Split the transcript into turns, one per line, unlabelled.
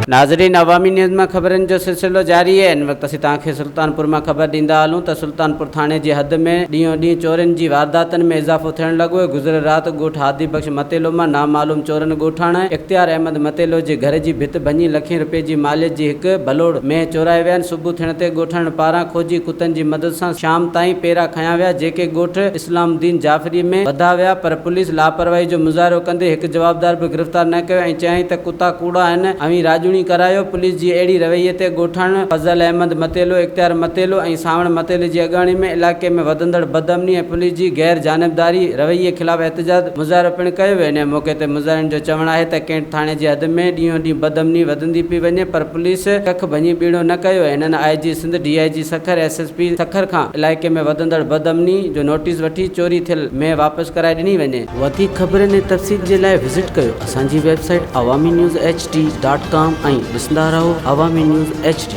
नाज़रीन, अवामी न्यूज़ में खबरन जो सिलसिलो जारी है। इन वक्त असीं तव्हांखे सुल्तानपुर में खबर ॾींदा हलूं त सुल्तानपुर थाणे जी हद में ॾींहों ॾींहुं चोरनि जी वारदातनि में इज़ाफ़ो थियण लॻो है। गुज़िरियल राति ॻोठ हादी बख़्श मतेलो में नामालूम चोरनि ॻोठाणा इख्तियार अहमद मतेलो जे घर जी भित भञी लखें रुपए जी मालियत जी हिकु बलोड़ में चोराए विया। सुबुह थियण ते ॻोठण पारां खोजी कुतनि जी मदद सां शाम ताईं पेरा खया विया, जेके ॻोठ इस्लामुद्दीन जाफ़री में वधा विया। पर पुलिस लापरवाही जो मुज़ाहिरो कंदे हिकु जवाबदार भी गिरफ़्तार न कयो ऐं चयाईं त कुता कूड़ा आहिनि, अवी राजूणी करायो। पुलिस जी अहिड़ी रवैये ते ॻोठाण फज़ल अहमद मतेलो, इख्तियार मतेलो ऐं सावण मतेले जी अॻाणी में इलाइक़े में वधंदड़ बदअमनी ऐं पुलिस जी गैर जानबदारी रवैये ख़िलाफ़ एहतजाज मुज़ाहिरो पिणु कयो वियो। इन मौक़े ते मुज़ाहिरनि जो चवणु आहे त केंट थाणे जी हद में ॾींहों ॾींहुं बदअमनी वधंदी पई वञे, पर पुलिस कख भञी बीड़ो न कयो। हिननि IG Sindh, DIG Sukkur, SSP Sukkur खां इलाइक़े में वधंदड़ बदअमनी जो नोटिस वठी चोरी थियल में वापसि कराए ॾिनी वञे। वधीक ख़बरनि ऐं तफ़सील जे लाइ विज़िट कयो असांजी वेबसाइट awamiNewsHD.com ऐं ॾिसंदा रहो अवामी न्यूज़ HD।